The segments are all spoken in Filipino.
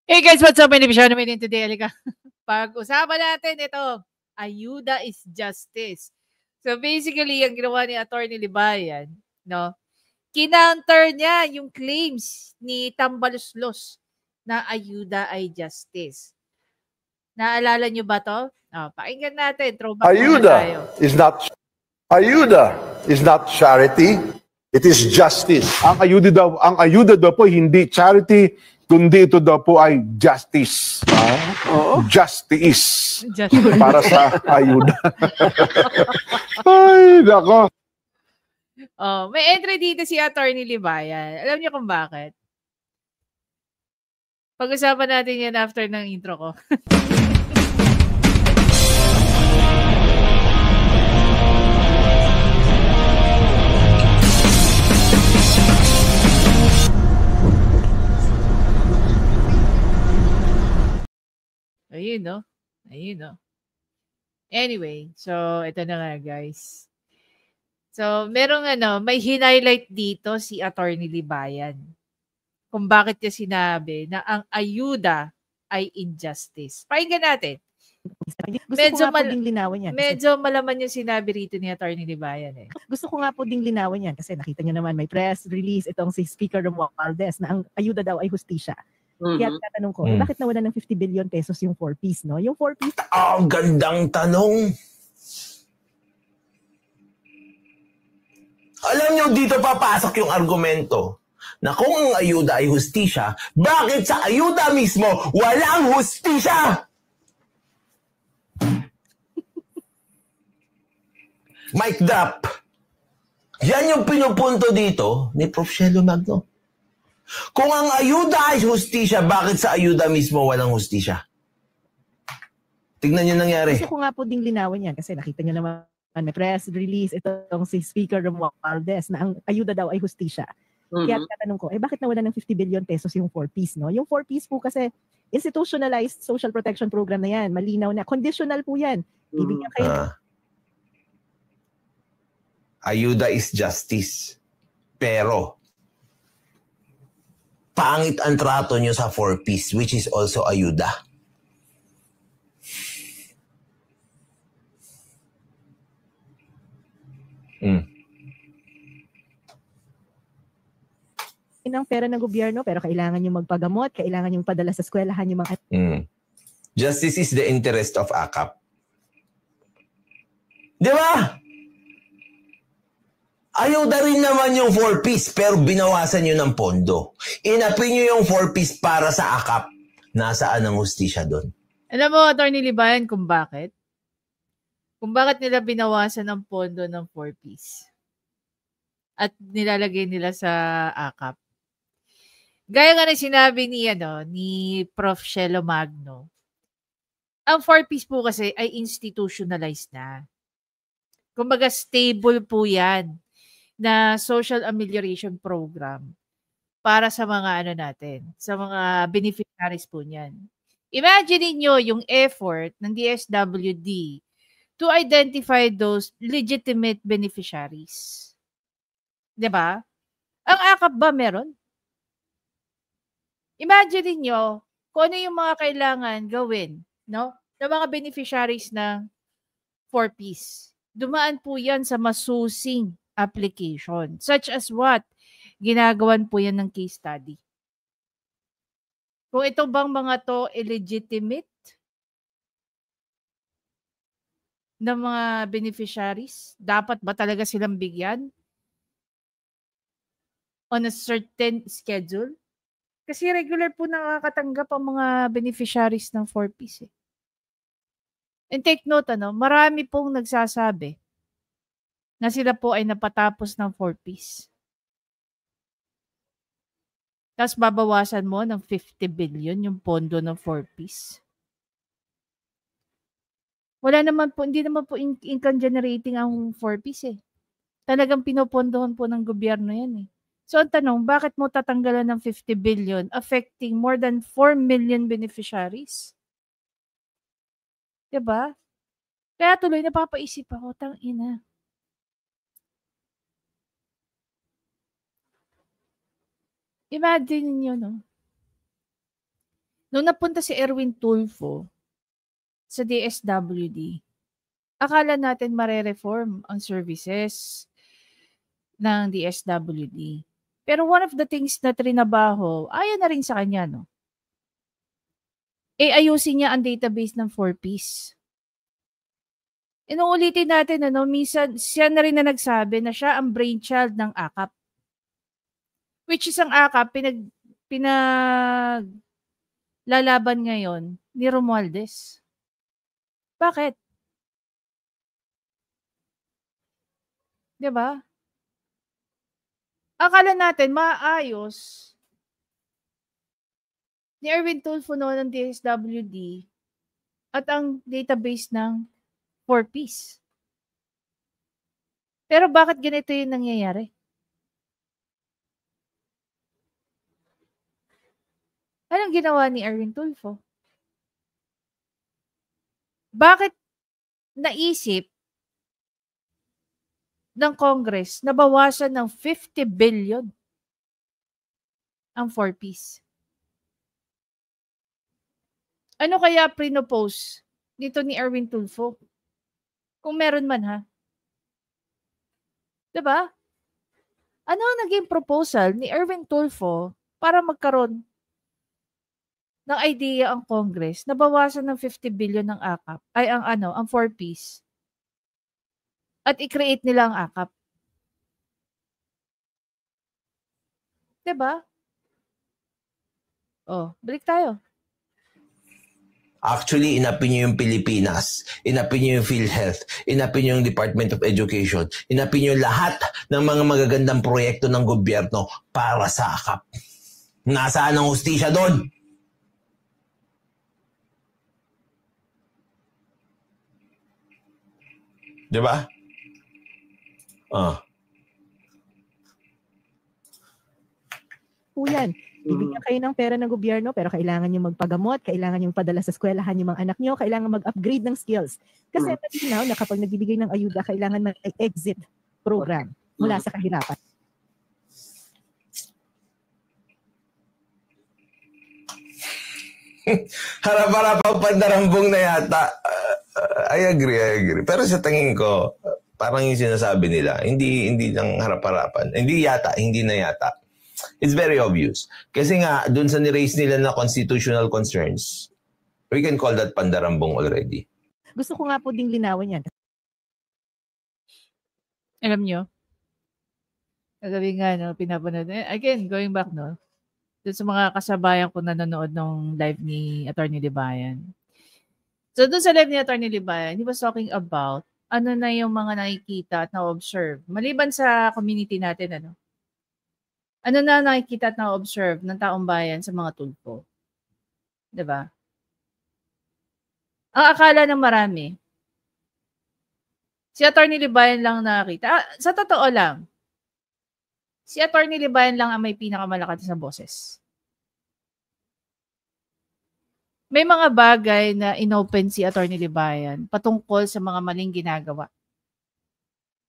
Hey guys, what's up? Beneficiary namin today. Halika. Pag-usapan natin ito, ayuda is justice. So basically, yung ginawa ni Atty. Libayan, no? Kinounter niya yung claims ni Tambaloslos na ayuda ay justice. Naalala niyo ba to? Pakinggan natin. Throwback Ayuda is not charity. It is justice. Ang ayuda daw po hindi charity, kundi ito daw po ay justice. Justice. Para sa ayuda. Ay, nako. May entry dito si Atty. Libayan. Alam niyo kung bakit? Pag-usapan natin yan after ng intro ko. Ayun, no? Ayun, no? Anyway, so ito na nga, guys. So, may highlight dito si Atty. Libayan. Kung bakit niya sinabi na ang ayuda ay injustice. Pakinggan natin. Gusto ko nga po ding linawin yan. Medyo malaman yung sinabi rito ni Atty. Libayan eh. Gusto ko nga po ding linawin yan kasi nakita nyo naman may press release itong si Speaker Romualdez na ang ayuda daw ay hustisya. Kaya tatanong ko, bakit nawala ng 50 billion pesos yung 4-piece, no? Yung 4-piece... Ang gandang tanong. Alam nyo, dito papasok yung argumento na kung ang ayuda ay hustisya, bakit sa ayuda mismo walang hustisya? Mic drop. Yan yung pinupunto dito ni Prof. Shelo Magno. Kung ang ayuda ay hustisya, bakit sa ayuda mismo walang hustisya? Tignan nyo nangyari. Gusto ko nga po ding linawin yan kasi nakita nyo naman may press release itong si Speaker Romualdez na ang ayuda daw ay hustisya. Kaya tatanong ko, bakit nawala ng 50 billion pesos yung 4-piece, no? Yung 4-piece po kasi institutionalized social protection program na yan. Malinaw na. Conditional po yan. Bibigyan kayo. Ayuda is justice. Pero, pangit ang trato nyo sa 4-piece, which is also ayuda. Ng pera ng gobyerno, pero kailangan yung magpagamot, kailangan yung padala sa eskwelahan yung mga... Justice is the interest of AKAP. Di ba? Ayuda rin naman yung 4-piece, pero binawasan nyo ng pondo. Inapi nyo yung 4-piece para sa AKAP. Nasaan ang hustisya doon? Alam mo, Atty. Libayan, kung bakit? Kung bakit nila binawasan ng pondo ng 4-piece? At nilalagay nila sa AKAP. Gaya nga na sinabi ni Prof. Shelo Magno, ang 4-piece po kasi ay institutionalized na. Kumbaga stable po yan na social amelioration program para sa mga sa mga beneficiaries po niyan. Imagine niyo yung effort ng DSWD to identify those legitimate beneficiaries. 'Di ba? Ang AKAP ba meron? Imagine niyo kung ano yung mga kailangan gawin, no? Ng mga beneficiaries ng 4-piece. Dumaan po yan sa masusing application. Such as what? Ginagawan po yan ng case study. Kung ito bang mga to illegitimate na mga beneficiaries, dapat ba talaga silang bigyan on a certain schedule? Kasi regular po nakakatanggap ang mga beneficiaries ng 4-piece. And take note, marami pong nagsasabi na sila po ay napatapos ng 4-piece. Tapos babawasan mo ng 50 billion yung pondo ng 4-piece. Hindi naman po income generating ang 4-piece eh. Talagang pinopondohan po ng gobyerno yan eh. So ang tanong, bakit mo tatanggalan ng 50 billion affecting more than 4 million beneficiaries? Diba? Kaya tuloy napapaisip ako, tangina. Imagine niyo, no? Nung napunta si Erwin Tulfo sa DSWD, akala natin mare-reform ang services ng DSWD. Pero one of the things na trinabaho, ayon na rin sa kanya, no? Ayusin niya ang database ng 4Ps. Inuulitin natin, minsan siya na rin na nagsabi na siya ang brainchild ng AKAP. Which is ang AKAP, pinaglalaban ngayon ni Romualdez. Bakit? Diba? Akala natin maayos ni Erwin Tulfo noon ng DSWD at ang database ng 4Ps. Pero bakit ganito yung nangyayari? Anong ginawa ni Erwin Tulfo? Bakit naisip ng Congress na bawasan ng 50 billion ang 4Ps? Ano kaya pinopose dito ni Erwin Tulfo? Kung meron man, ha? Diba? Ano ang naging proposal ni Erwin Tulfo para magkaroon ng idea ang Congress na bawasan ng 50 billion ng AKAP, ay ang 4Ps, at i-create nila ang AKAP? Diba? Balik tayo. Actually, inapin niyo yung Pilipinas, inapin niyo yung PhilHealth, inapin niyo yung Department of Education, inapin niyo lahat ng mga magagandang proyekto ng gobyerno para sa AKAP. Nasaan ang hustisya doon? Diba? Yan. Bibigyan kayo ng pera ng gobyerno pero kailangan nyo magpagamot, kailangan nyo padala sa eskwelahan yung mga anak nyo, kailangan mag-upgrade ng skills. Kasi malinaw na kapag nagbibigay ng ayuda, kailangan mag-exit program mula sa kahirapan. Harap-harapang pandarambong na yata. I agree. Pero sa tingin ko, parang yung sinasabi nila, hindi lang harap-harapan. Hindi na yata. It's very obvious. Kasi nga, dun sa ni-raise nila na constitutional concerns, we can call that pandarambong already. Gusto ko nga po ding linawin yan. Alam nyo, kagabi nga, pinapanood. Again, going back, dun sa mga kasabayan ko nanonood ng live ni Atty. Libayan. So, dun sa live ni Atty. Libayan, he was talking about ano na yung mga nakikita at na-observe. Maliban sa community natin, ano na nakikita at na-observe ng taong bayan sa mga Tulfo? Diba? Ang akala ng marami, si Atty. Libayan lang nakakita. Sa totoo lang, si Atty. Libayan lang ang may pinakamalakas na boses. May mga bagay na inopen si Atty. Libayan patungkol sa mga maling ginagawa.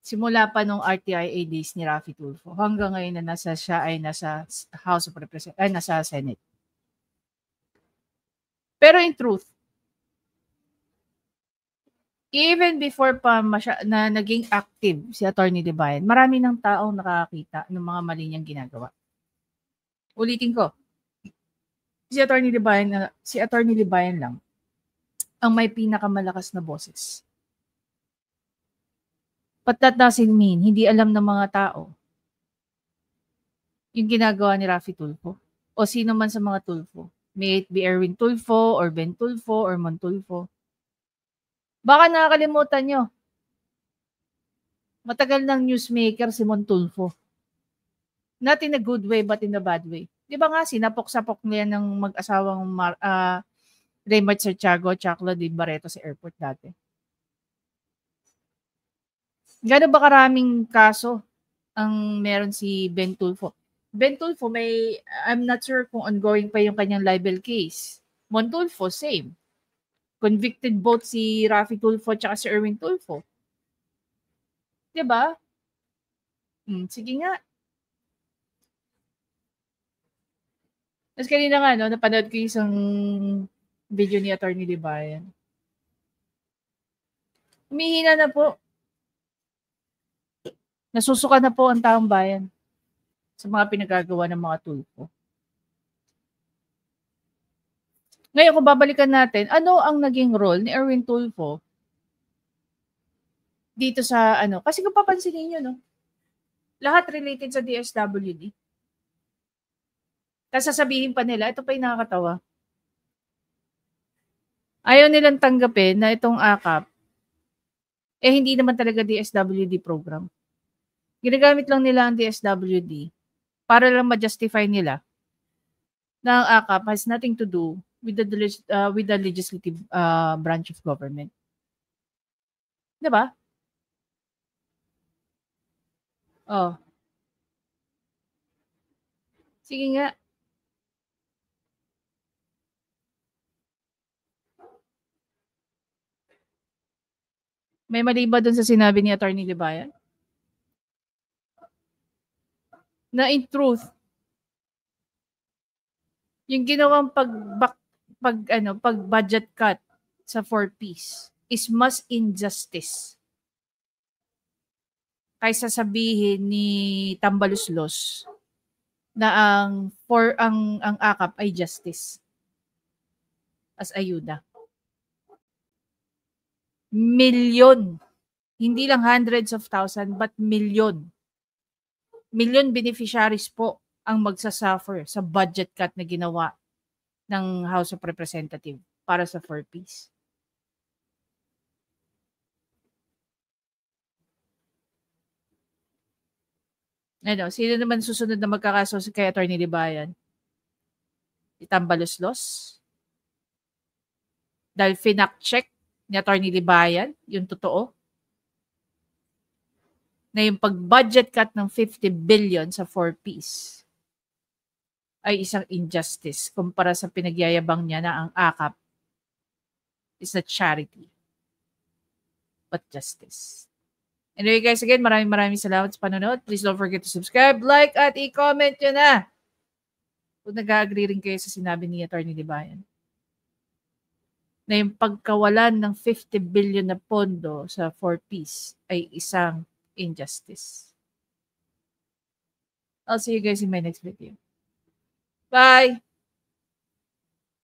Simula pa nung RTIA days ni Raffy Tulfo hanggang ngayon na siya ay nasa House of Representatives, ay nasa Senate. Pero in truth, even before pa na naging active si Atty. Libayan, marami ng taong nakakita ng mga mali niyang ginagawa. Ulitin ko, si Atty. Libayan lang ang may pinakamalakas na boses. But that doesn't mean hindi alam ng mga tao yung ginagawa ni Raffy Tulfo o sino man sa mga Tulfo. May it be Erwin Tulfo or Ben Tulfo or Mon Tulfo. Baka nakakalimutan nyo. Matagal ng newsmaker si Mon Tulfo. Not in a good way but in a bad way. Di ba nga, sinapok-sapok niya ng mag-asawang Raymart Santiago at Chaclo de Barreto sa airport dati. Gano'n ba karaming kaso ang meron si Ben Tulfo? Ben Tulfo I'm not sure kung ongoing pa yung kanyang libel case. Mon Tulfo, same. Convicted both si Raffy Tulfo at si Erwin Tulfo. Diba? Sige nga. Tapos kanina nga, no, napanood ko yung isang video ni Atty. Libayan. Humihina na po. Nasusuka na po ang taong bayan sa mga pinagagawa ng mga tulpo. Ngayon, kung babalikan natin, ano ang naging role ni Erwin Tulfo dito sa ano? Kasi kung papansinin nyo, no? Lahat related sa DSWD. Tapos sasabihin pa nila, ito pa yung nakakatawa. Ayaw nilang tanggapin na itong AKAP, hindi naman talaga DSWD program. Ginagamit lang nila ang DSWD para lang ma-justify nila na ang AKAP has nothing to do with the legislative branch of government. Diba? Oh. Sige nga. May mali ba dun sa sinabi ni Atty. Libayan? Na in truth, yung ginawang pag-budget cut sa 4Ps is mas injustice kaysa sabihin ni Tambaluslos na ang AKAP ay justice as ayuda. Milyon, hindi lang hundreds of thousands, but million beneficiaries po ang magsasuffer sa budget cut na ginawa ng House of Representatives para sa 4Ps. Ano, sino naman susunod na magkakaso kay Atty. Libayan? Itambaluslos? Dahil finact-check ni Atty. Libayan, yung totoo, na yung pag-budget cut ng 50 billion sa 4Ps ay isang injustice kumpara sa pinagyayabang niya na ang AKAP is a charity but justice. Anyway guys, again, maraming salamat sa panonood. Please don't forget to subscribe, like, at i-comment nyo na kung nag-agree rin kayo sa sinabi ni Atty. Libayan na yung pagkawalan ng 50 billion na pondo sa 4Ps ay isang injustice. I'll see you guys in my next video. Bye!